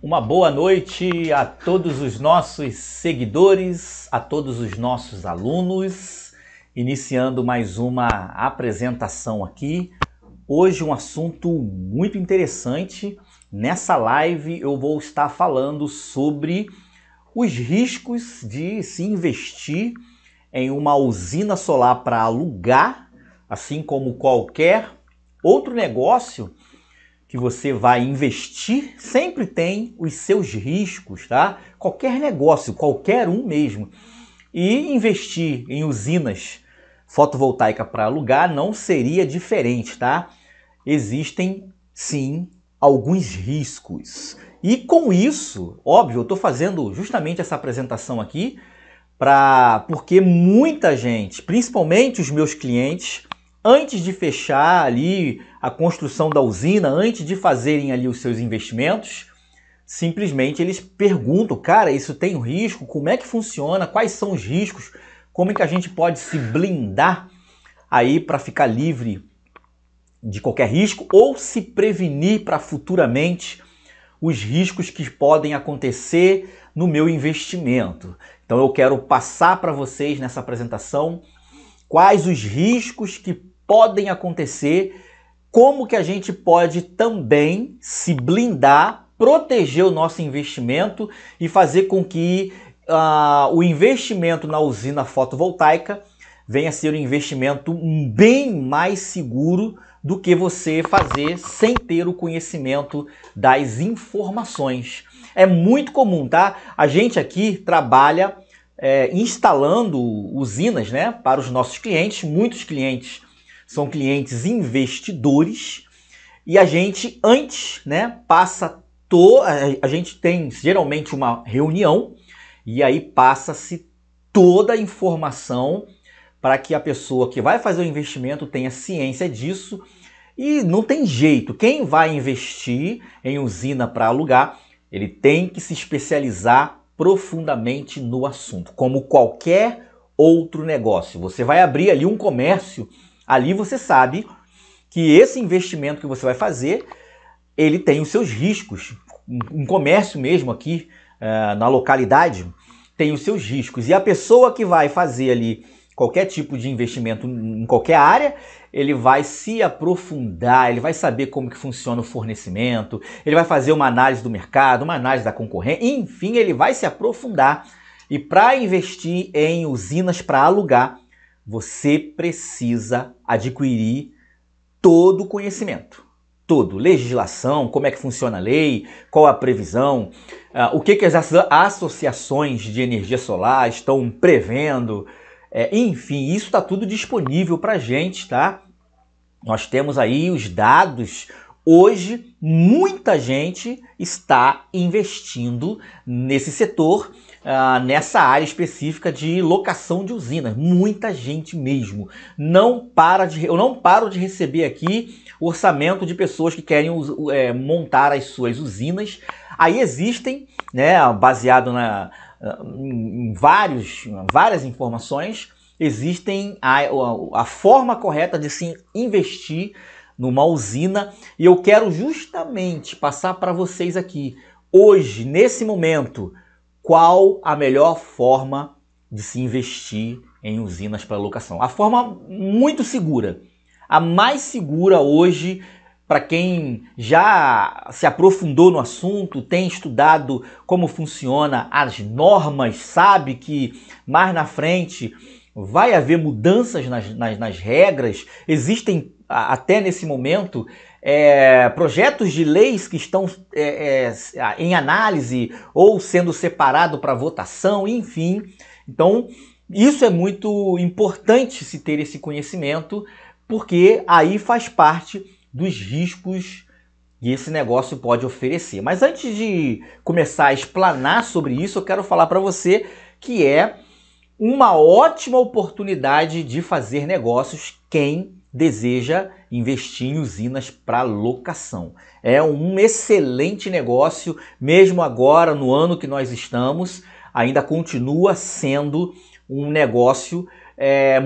Uma boa noite a todos os nossos seguidores, a todos os nossos alunos. Iniciando mais uma apresentação aqui. Hoje um assunto muito interessante. Nessa live eu vou estar falando sobre os riscos de se investir em uma usina solar para alugar, assim como qualquer outro negócio que você vai investir, sempre tem os seus riscos, tá? Qualquer negócio, qualquer um mesmo. E investir em usinas fotovoltaicas para alugar não seria diferente, tá? Existem, sim, alguns riscos. E com isso, óbvio, eu estou fazendo justamente essa apresentação aqui porque muita gente, principalmente os meus clientes, antes de fechar ali a construção da usina, antes de fazerem ali os seus investimentos, simplesmente eles perguntam, cara, isso tem um risco? Como é que funciona? Quais são os riscos? Como é que a gente pode se blindar aí para ficar livre de qualquer risco ou se prevenir para futuramente os riscos que podem acontecer no meu investimento? Então eu quero passar para vocês nessa apresentação quais os riscos que podem acontecer, como que a gente pode também se blindar, proteger o nosso investimento e fazer com que o investimento na usina fotovoltaica venha a ser um investimento bem mais seguro do que você fazer sem ter o conhecimento das informações. É muito comum, tá? A gente aqui trabalha instalando usinas, né, para os nossos clientes. Muitos clientes são clientes investidores e a gente antes, né, a gente tem geralmente uma reunião e aí passa-se toda a informação para que a pessoa que vai fazer o investimento tenha ciência disso. E não tem jeito, quem vai investir em usina para alugar, ele tem que se especializar profundamente no assunto, como qualquer outro negócio. Você vai abrir ali um comércio, ali você sabe que esse investimento que você vai fazer, ele tem os seus riscos. Um comércio mesmo aqui na localidade tem os seus riscos. E a pessoa que vai fazer ali qualquer tipo de investimento em qualquer área, ele vai se aprofundar, ele vai saber como que funciona o fornecimento, ele vai fazer uma análise do mercado, uma análise da concorrência, enfim, ele vai se aprofundar. E para investir em usinas para alugar, você precisa adquirir todo o conhecimento. Todo, legislação, como é que funciona a lei, qual a previsão, o que as associações de energia solar estão prevendo. Enfim, isso está tudo disponível para a gente, tá? Nós temos aí os dados. Hoje, muita gente está investindo nesse setor, nessa área específica de locação de usinas. Muita gente mesmo. Eu não paro de receber aqui orçamento de pessoas que querem montar as suas usinas. Aí existem, né, baseado em várias informações, existem a forma correta de se investir numa usina, e eu quero justamente passar para vocês aqui, hoje, nesse momento, qual a melhor forma de se investir em usinas para locação. A forma muito segura, a mais segura hoje, para quem já se aprofundou no assunto, tem estudado como funciona as normas, sabe que mais na frente vai haver mudanças nas regras. Existem até nesse momento projetos de leis que estão em análise ou sendo separado para votação, enfim. Então, isso é muito importante se ter esse conhecimento, porque aí faz parte dos riscos que esse negócio pode oferecer. Mas antes de começar a explanar sobre isso, eu quero falar para você que é uma ótima oportunidade de fazer negócios quem deseja investir em usinas para locação. É um excelente negócio, mesmo agora no ano que nós estamos, ainda continua sendo um negócio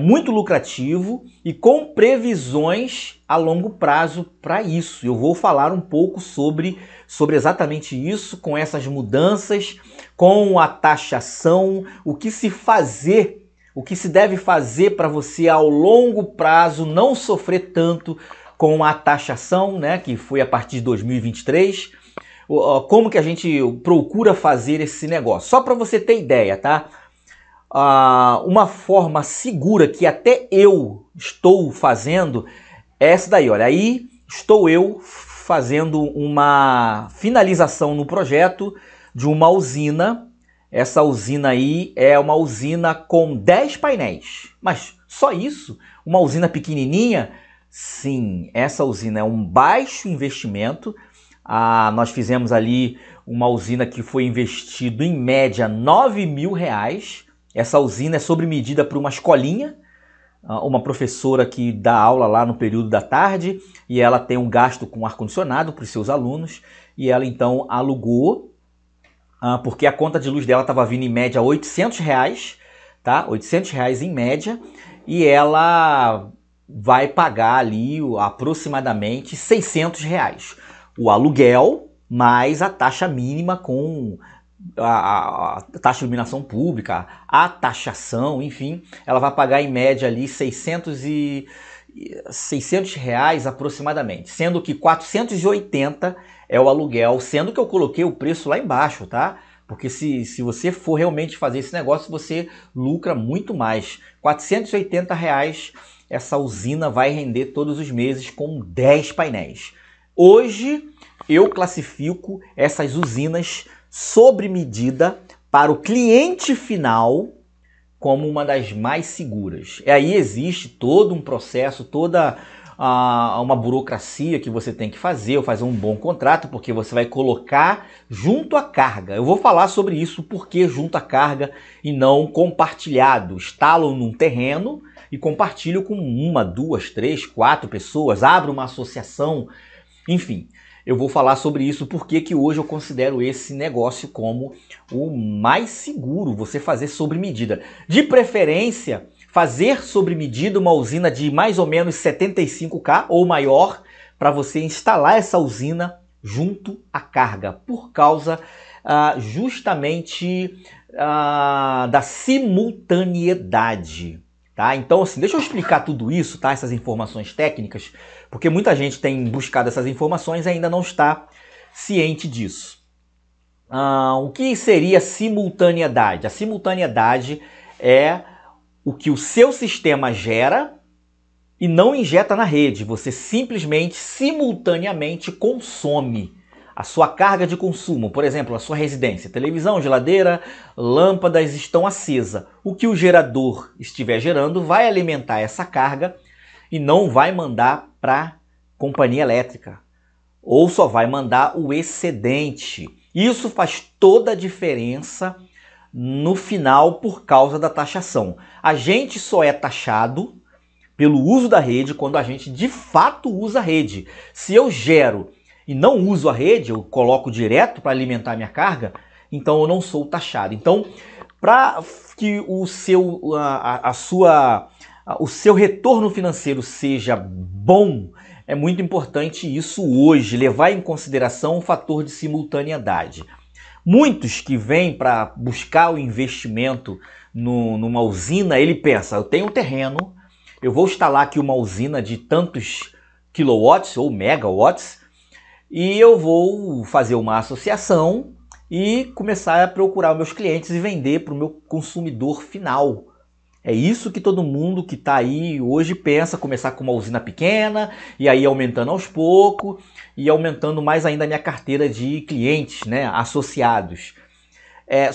muito lucrativo e com previsões a longo prazo para isso. Eu vou falar um pouco sobre exatamente isso, com essas mudanças, com a taxação, o que se deve fazer para você ao longo prazo não sofrer tanto com a taxação, né, que foi a partir de 2023. Como que a gente procura fazer esse negócio? Só para você ter ideia, tá? Uma forma segura que até eu estou fazendo é essa daí, olha. Aí estou eu fazendo uma finalização no projeto de uma usina. Essa usina aí é uma usina com 10 painéis. Mas só isso? Uma usina pequenininha? Sim, essa usina é um baixo investimento. Nós fizemos ali uma usina que foi investido em média R$9.000. Essa usina é sob medida para uma escolinha, uma professora que dá aula lá no período da tarde, e ela tem um gasto com ar-condicionado para os seus alunos, e ela então alugou, porque a conta de luz dela estava vindo em média R$800, tá? R$800 em média, e ela vai pagar ali aproximadamente R$600. O aluguel mais a taxa mínima com a taxa de iluminação pública, a taxação, enfim, ela vai pagar em média ali R$600 aproximadamente, sendo que 480 é o aluguel, sendo que eu coloquei o preço lá embaixo, tá? Porque se você for realmente fazer esse negócio, você lucra muito mais. R$480 essa usina vai render todos os meses com 10 painéis. Hoje eu classifico essas usinas sob medida para o cliente final como uma das mais seguras. E aí existe todo um processo, toda uma burocracia que você tem que fazer, ou fazer um bom contrato, porque você vai colocar junto à carga. Eu vou falar sobre isso, porque junto à carga e não compartilhado. Instalo num terreno e compartilho com 1, 2, 3, 4 pessoas, abro uma associação, enfim. Eu vou falar sobre isso porque que hoje eu considero esse negócio como o mais seguro, você fazer sobre medida. De preferência, fazer sobre medida uma usina de mais ou menos 75K ou maior para você instalar essa usina junto à carga, por causa justamente da simultaneidade. Tá? Então, assim, deixa eu explicar tudo isso, tá? Essas informações técnicas, porque muita gente tem buscado essas informações e ainda não está ciente disso. O que seria simultaneidade? A simultaneidade é o que o seu sistema gera e não injeta na rede. Você simplesmente, simultaneamente consome a sua carga de consumo. Por exemplo, a sua residência, televisão, geladeira, lâmpadas estão acesas. O que o gerador estiver gerando vai alimentar essa carga e não vai mandar para a companhia elétrica. Ou só vai mandar o excedente. Isso faz toda a diferença no final por causa da taxação. A gente só é taxado pelo uso da rede quando a gente de fato usa a rede. Se eu gero e não uso a rede, eu coloco direto para alimentar a minha carga, então eu não sou taxado. Então, para que o seu retorno financeiro seja bom, é muito importante isso hoje, levar em consideração o fator de simultaneidade. Muitos que vêm para buscar o investimento numa usina, ele pensa, eu tenho um terreno, eu vou instalar aqui uma usina de tantos quilowatts ou megawatts, e eu vou fazer uma associação e começar a procurar meus clientes e vender para o meu consumidor final. É isso que todo mundo que está aí hoje pensa, começar com uma usina pequena e aí aumentando aos poucos e aumentando mais ainda a minha carteira de clientes, né, associados.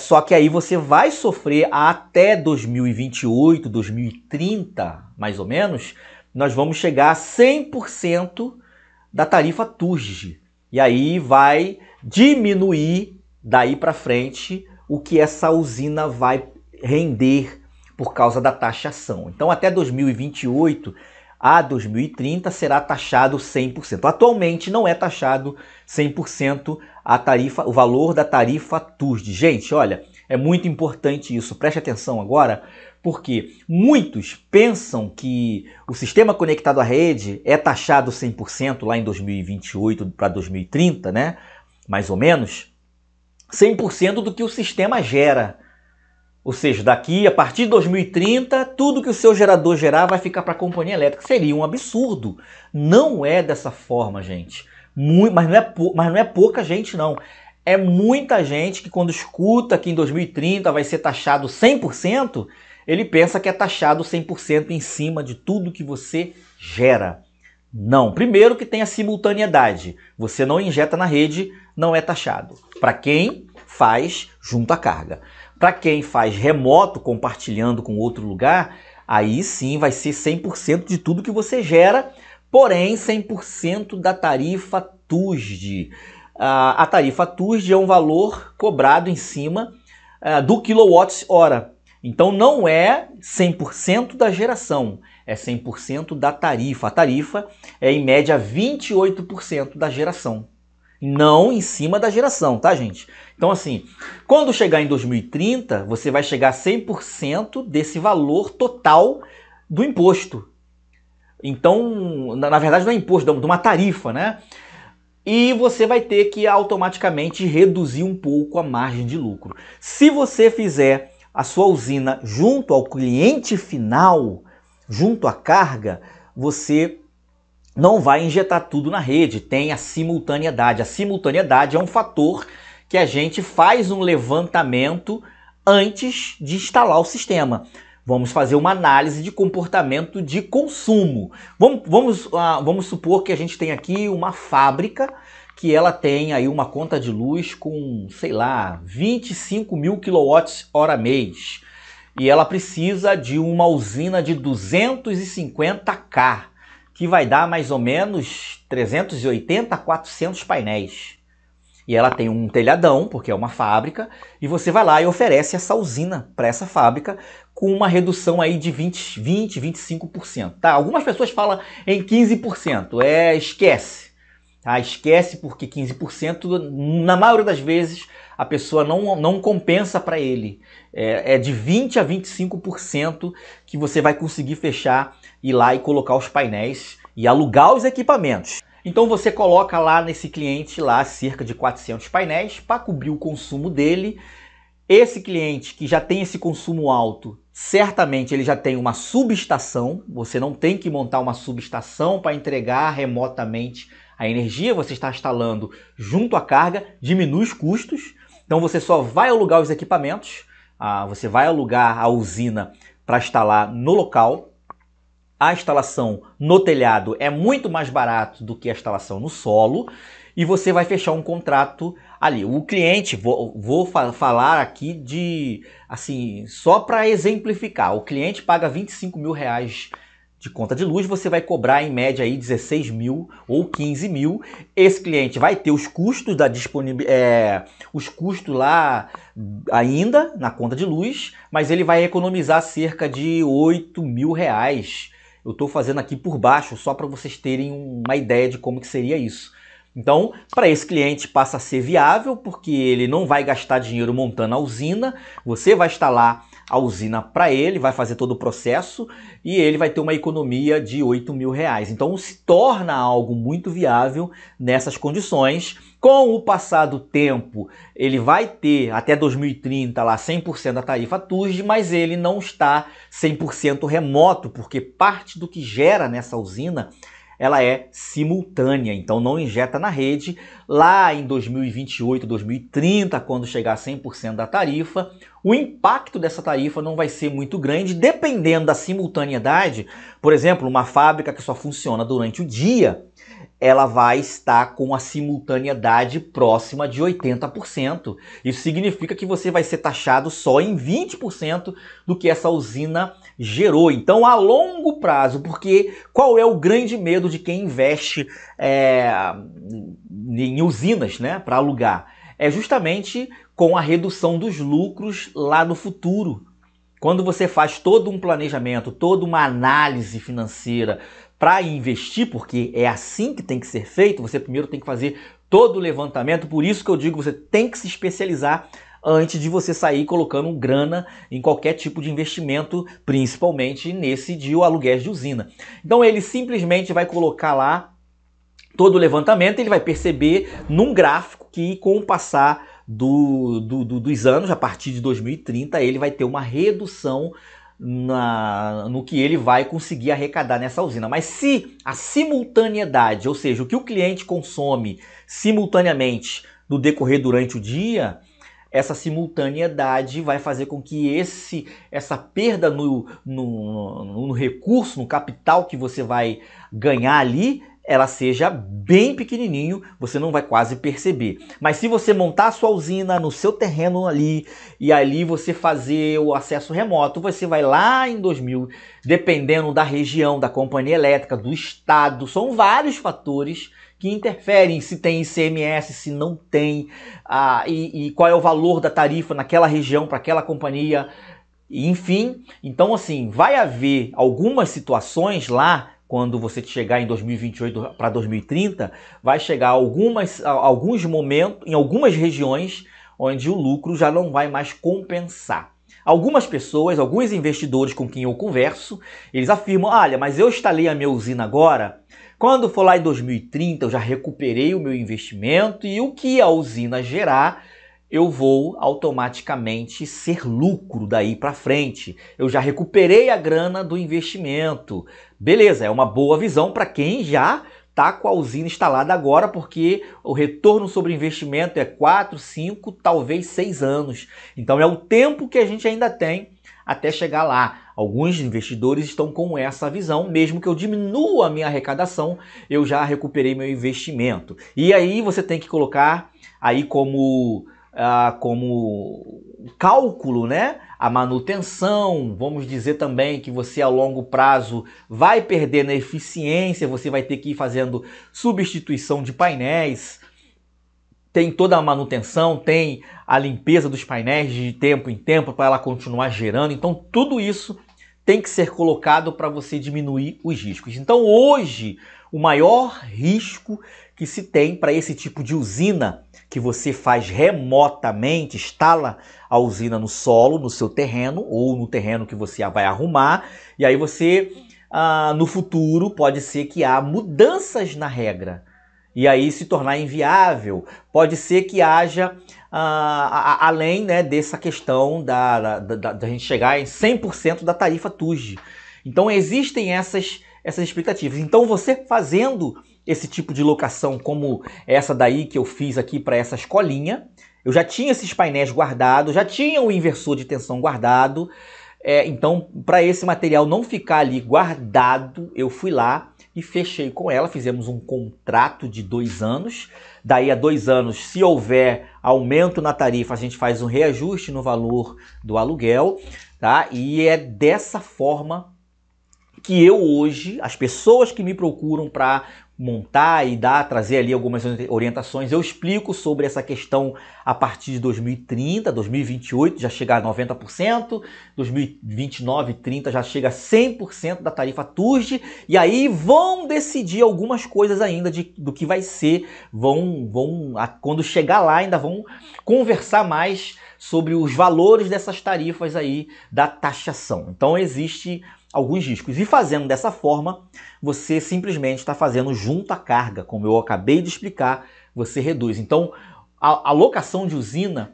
Só que aí você vai sofrer até 2028, 2030, mais ou menos, nós vamos chegar a 100% da tarifa TUSD. E aí vai diminuir daí para frente o que essa usina vai render por causa da taxação. Então até 2028 a 2030 será taxado 100%. Atualmente não é taxado 100% o valor da tarifa TUSD. Gente, olha, É muito importante isso. Preste atenção agora, porque muitos pensam que o sistema conectado à rede é taxado 100% lá em 2028 para 2030, né? Mais ou menos. 100% do que o sistema gera. Ou seja, daqui a partir de 2030, tudo que o seu gerador gerar vai ficar para a companhia elétrica. Seria um absurdo. Não é dessa forma, gente. Mas não é pouca gente, não. É muita gente que quando escuta que em 2030 vai ser taxado 100%, ele pensa que é taxado 100% em cima de tudo que você gera. Não. Primeiro que tem a simultaneidade. Você não injeta na rede, não é taxado. Para quem faz junto à carga. Para quem faz remoto, compartilhando com outro lugar, aí sim vai ser 100% de tudo que você gera, porém 100% da tarifa TUSD. A tarifa TUSD é um valor cobrado em cima do quilowatt-hora. Então não é 100% da geração, é 100% da tarifa. A tarifa é em média 28% da geração. Não em cima da geração, tá, gente? Então, assim, quando chegar em 2030, você vai chegar a 100% desse valor total do imposto. Então, na verdade, não é imposto, de uma tarifa, né? E você vai ter que automaticamente reduzir um pouco a margem de lucro. Se você fizer a sua usina junto ao cliente final, junto à carga, você não vai injetar tudo na rede, tem a simultaneidade. A simultaneidade é um fator que a gente faz um levantamento antes de instalar o sistema. Vamos fazer uma análise de comportamento de consumo. Vamos supor que a gente tem aqui uma fábrica que ela tem aí uma conta de luz com, sei lá, 25 mil kWh mês. E ela precisa de uma usina de 250K. Que vai dar mais ou menos 380 a 400 painéis. E ela tem um telhadão, porque é uma fábrica, e você vai lá e oferece essa usina para essa fábrica com uma redução aí de 20, 25%. Tá? Algumas pessoas falam em 15%, esquece. Tá? Esquece porque 15%, na maioria das vezes, a pessoa não compensa para ele. É de 20 a 25% que você vai conseguir fechar, ir lá e colocar os painéis e alugar os equipamentos. Então você coloca lá nesse cliente lá cerca de 400 painéis para cobrir o consumo dele. Esse cliente que já tem esse consumo alto, certamente ele já tem uma subestação. Você não tem que montar uma subestação para entregar remotamente a energia. Você está instalando junto à carga, diminui os custos. Então você só vai alugar os equipamentos, você vai alugar a usina para instalar no local. A instalação no telhado é muito mais barato do que a instalação no solo e você vai fechar um contrato ali. O cliente, vou falar aqui de, assim, só para exemplificar, o cliente paga 25 mil reais de conta de luz, você vai cobrar em média aí 16 mil ou 15 mil. Esse cliente vai ter os custos da os custos lá ainda na conta de luz, mas ele vai economizar cerca de 8 mil reais. Eu estou fazendo aqui por baixo, só para vocês terem uma ideia de como que seria isso. Então, para esse cliente passa a ser viável, porque ele não vai gastar dinheiro montando a usina, você vai instalar a usina para ele, vai fazer todo o processo e ele vai ter uma economia de 8 mil reais. Então, se torna algo muito viável nessas condições. Com o passar do tempo, ele vai ter até 2030 lá 100% da tarifa TUSD, mas ele não está 100% remoto, porque parte do que gera nessa usina ela é simultânea, então não injeta na rede. Lá em 2028, 2030, quando chegar a 100% da tarifa, o impacto dessa tarifa não vai ser muito grande, dependendo da simultaneidade. Por exemplo, uma fábrica que só funciona durante o dia, ela vai estar com a simultaneidade próxima de 80%. Isso significa que você vai ser taxado só em 20% do que essa usina gerou. Então, a longo prazo, porque qual é o grande medo de quem investe em usinas, né, para alugar? É justamente com a redução dos lucros lá no futuro. Quando você faz todo um planejamento, toda uma análise financeira para investir, porque é assim que tem que ser feito, você primeiro tem que fazer todo o levantamento. Por isso que eu digo, você tem que se especializar antes de você sair colocando grana em qualquer tipo de investimento, principalmente nesse de aluguéis de usina. Então ele simplesmente vai colocar lá todo o levantamento, ele vai perceber num gráfico que com o passar dos anos, a partir de 2030, ele vai ter uma redução no que ele vai conseguir arrecadar nessa usina. Mas se a simultaneidade, ou seja, o que o cliente consome simultaneamente no decorrer durante o dia, essa simultaneidade vai fazer com que essa perda no recurso, no capital que você vai ganhar ali, ela seja bem pequenininho, você não vai quase perceber. Mas se você montar a sua usina no seu terreno ali, e ali você fazer o acesso remoto, você vai lá em 2000, dependendo da região, da companhia elétrica, do estado, são vários fatores que interferem, se tem ICMS, se não tem, e qual é o valor da tarifa naquela região para aquela companhia, enfim. Então assim, vai haver algumas situações lá, quando você chegar em 2028 para 2030, vai chegar alguns momentos, em algumas regiões, onde o lucro já não vai mais compensar. Algumas pessoas, alguns investidores com quem eu converso, eles afirmam, olha, mas eu instalei a minha usina agora, quando for lá em 2030 eu já recuperei o meu investimento e o que a usina gerar, eu vou automaticamente ser lucro daí para frente. Eu já recuperei a grana do investimento. Beleza, é uma boa visão para quem já está com a usina instalada agora, porque o retorno sobre investimento é 4, 5, talvez 6 anos. Então é o tempo que a gente ainda tem até chegar lá. Alguns investidores estão com essa visão, mesmo que eu diminua a minha arrecadação, eu já recuperei meu investimento. E aí você tem que colocar aí como cálculo, né? A manutenção, vamos dizer também que você a longo prazo vai perder na eficiência, você vai ter que ir fazendo substituição de painéis, tem toda a manutenção, tem a limpeza dos painéis de tempo em tempo para ela continuar gerando, então tudo isso tem que ser colocado para você diminuir os riscos. Então hoje, o maior risco que se tem para esse tipo de usina que você faz remotamente, instala a usina no solo, no seu terreno ou no terreno que você vai arrumar, e aí você, no futuro, pode ser que há mudanças na regra, e aí se tornar inviável. Pode ser que haja, além, né, dessa questão da gente chegar em 100% da tarifa TUSD. Então existem essas expectativas. Então você fazendo esse tipo de locação como essa daí que eu fiz aqui para essa escolinha, eu já tinha esses painéis guardados, já tinha o inversor de tensão guardado, então para esse material não ficar ali guardado, eu fui lá e fechei com ela, fizemos um contrato de 2 anos, daí a 2 anos, se houver aumento na tarifa, a gente faz um reajuste no valor do aluguel, tá? E é dessa forma que eu hoje, as pessoas que me procuram para montar e trazer ali algumas orientações, eu explico sobre essa questão a partir de 2030, 2028 já chega a 90%, 2029, 30 já chega a 100% da tarifa TUSD, e aí vão decidir algumas coisas ainda do que vai ser, quando chegar lá ainda vão conversar mais sobre os valores dessas tarifas aí da taxação. Então existe alguns riscos. E fazendo dessa forma, você simplesmente está fazendo junto à carga, como eu acabei de explicar, você reduz. Então, a locação de usina,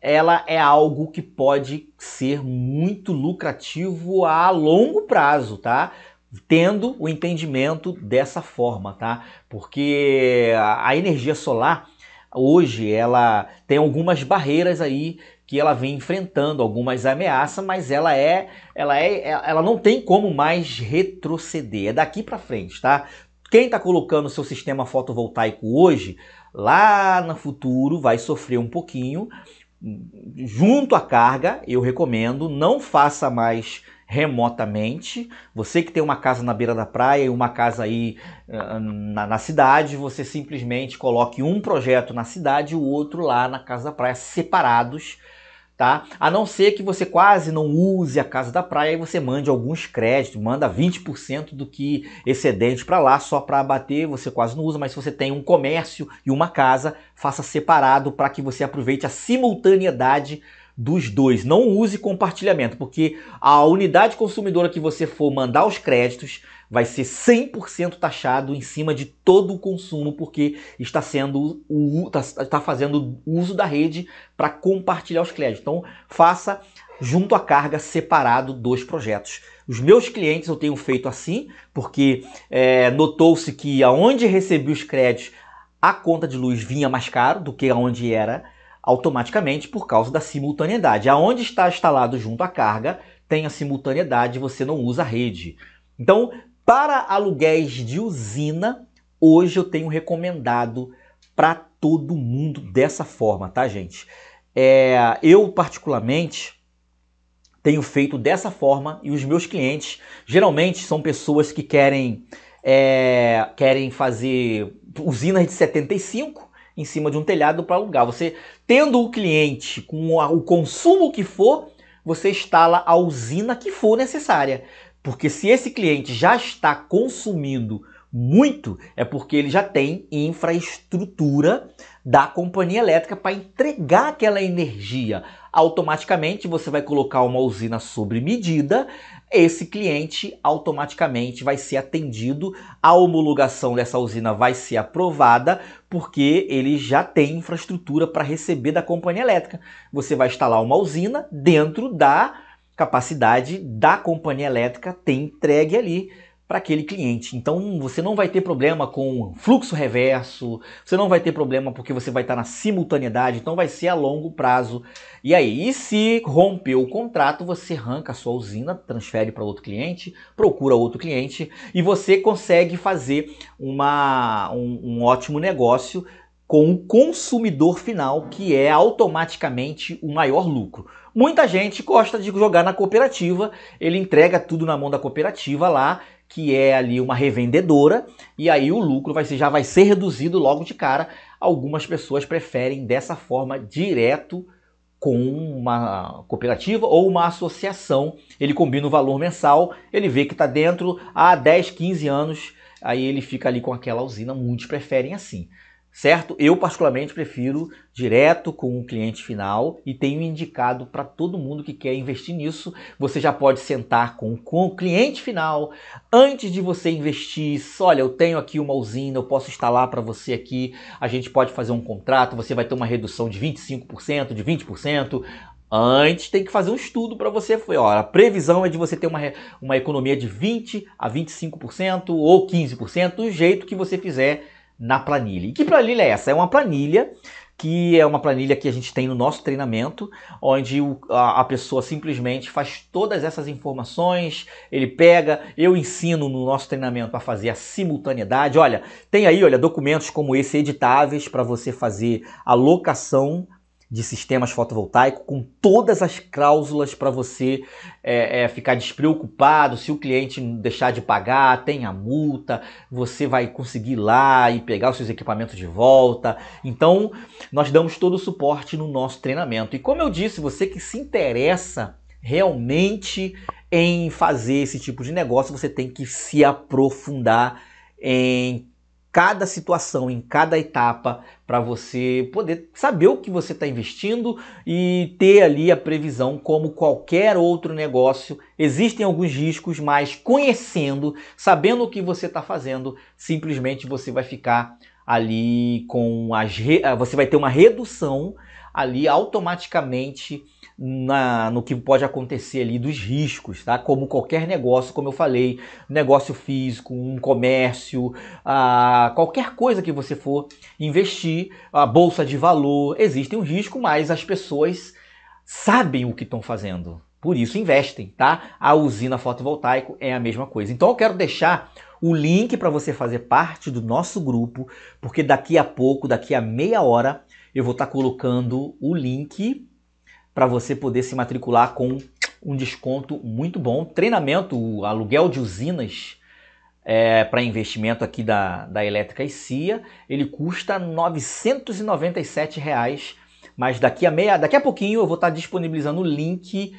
ela é algo que pode ser muito lucrativo a longo prazo, tá? Tendo o entendimento dessa forma, tá? Porque a energia solar, hoje, ela tem algumas barreiras aí que ela vem enfrentando, algumas ameaças, mas ela não tem como mais retroceder, é daqui para frente, tá? Quem está colocando seu sistema fotovoltaico hoje, lá no futuro vai sofrer um pouquinho, junto à carga, eu recomendo, não faça mais remotamente. Você que tem uma casa na beira da praia e uma casa aí na cidade, você simplesmente coloque um projeto na cidade e o outro lá na casa da praia, separados, tá? A não ser que você quase não use a casa da praia e você mande alguns créditos, manda 20% do que excedente para lá, só para abater, você quase não usa, mas se você tem um comércio e uma casa, faça separado para que você aproveite a simultaneidade dos dois. Não use compartilhamento, porque a unidade consumidora que você for mandar os créditos vai ser 100% taxado em cima de todo o consumo, porque está fazendo uso da rede para compartilhar os créditos. Então, faça junto à carga separado dos projetos. Os meus clientes eu tenho feito assim, porque notou-se que aonde recebi os créditos, a conta de luz vinha mais caro do que aonde era automaticamente por causa da simultaneidade. Aonde está instalado junto à carga, tem a simultaneidade, você não usa a rede. Então, para aluguéis de usina, hoje eu tenho recomendado para todo mundo dessa forma, tá, gente? Eu, particularmente, tenho feito dessa forma e os meus clientes, geralmente, são pessoas que querem fazer usinas de 75 em cima de um telhado para alugar. Você, tendo o cliente com o consumo que for, você instala a usina que for necessária. Porque se esse cliente já está consumindo muito, é porque ele já tem infraestrutura da companhia elétrica para entregar aquela energia. Automaticamente você vai colocar uma usina sobre medida, esse cliente automaticamente vai ser atendido, a homologação dessa usina vai ser aprovada, porque ele já tem infraestrutura para receber da companhia elétrica. Você vai instalar uma usina dentro da capacidade da companhia elétrica ter entregue ali para aquele cliente. Então você não vai ter problema com fluxo reverso, você não vai ter problema porque você vai estar na simultaneidade, então vai ser a longo prazo. E aí, se rompeu o contrato, você arranca a sua usina, transfere para outro cliente, procura outro cliente e você consegue fazer um ótimo negócio com o consumidor final, que é automaticamente o maior lucro. Muita gente gosta de jogar na cooperativa, ele entrega tudo na mão da cooperativa lá, que é ali uma revendedora, e aí o lucro já vai ser reduzido logo de cara. Algumas pessoas preferem dessa forma, direto com uma cooperativa ou uma associação. Ele combina o valor mensal, ele vê que está dentro há 10, 15 anos, aí ele fica ali com aquela usina. Muitos preferem assim. Certo? Eu particularmente prefiro direto com o cliente final e tenho indicado para todo mundo que quer investir nisso. Você já pode sentar com o cliente final antes de você investir. Olha, eu tenho aqui uma usina, eu posso instalar para você aqui, a gente pode fazer um contrato, você vai ter uma redução de 25%, de 20%. Antes tem que fazer um estudo para você. A previsão é de você ter uma economia de 20% a 25% ou 15%, do jeito que você fizer na planilha. E que planilha é essa? É uma planilha que a gente tem no nosso treinamento, onde a pessoa simplesmente faz todas essas informações, eu ensino no nosso treinamento a fazer a simultaneidade. Olha, tem aí, documentos como esse editáveis para você fazer a locação de sistemas fotovoltaicos, com todas as cláusulas para você ficar despreocupado. Se o cliente deixar de pagar, tem a multa, você vai conseguir ir lá e pegar os seus equipamentos de volta. Então, nós damos todo o suporte no nosso treinamento. E como eu disse, você que se interessa realmente em fazer esse tipo de negócio, você tem que se aprofundar em cada situação, em cada etapa, para você poder saber o que você está investindo e ter ali a previsão. Como qualquer outro negócio, existem alguns riscos, mas conhecendo, sabendo o que você está fazendo, simplesmente você vai ficar ali você vai ter uma redução ali automaticamente no que pode acontecer ali dos riscos, tá? Como qualquer negócio, como eu falei, negócio físico, um comércio, qualquer coisa que você for investir, a bolsa de valor, existe um risco, mas as pessoas sabem o que estão fazendo, por isso investem, tá? A usina fotovoltaica é a mesma coisa. Então eu quero deixar o link para você fazer parte do nosso grupo, porque daqui a pouco, daqui a meia hora, eu vou estar colocando o link para você poder se matricular com um desconto muito bom. Treinamento, o aluguel de usinas para investimento aqui da Elétrica e CIA, ele custa R$ 997. mas daqui a pouquinho eu vou estar disponibilizando o link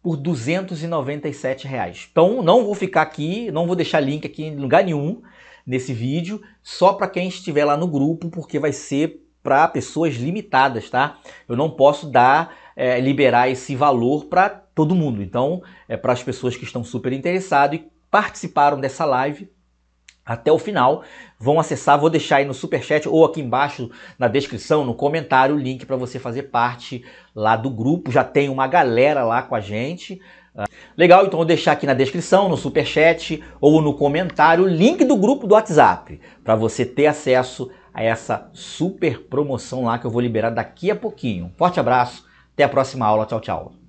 por R$ 297. Então não vou ficar aqui, não vou deixar link aqui em lugar nenhum nesse vídeo, só para quem estiver lá no grupo, porque vai ser para pessoas limitadas, tá? Eu não posso liberar esse valor para todo mundo. Então é para as pessoas que estão super interessadas e participaram dessa live até o final, vão acessar, vou deixar aí no superchat ou aqui embaixo na descrição, no comentário, o link para você fazer parte lá do grupo. Já tem uma galera lá com a gente. Legal, então vou deixar aqui na descrição, no superchat ou no comentário o link do grupo do WhatsApp para você ter acesso a essa super promoção lá que eu vou liberar daqui a pouquinho. Forte abraço, até a próxima aula, tchau, tchau.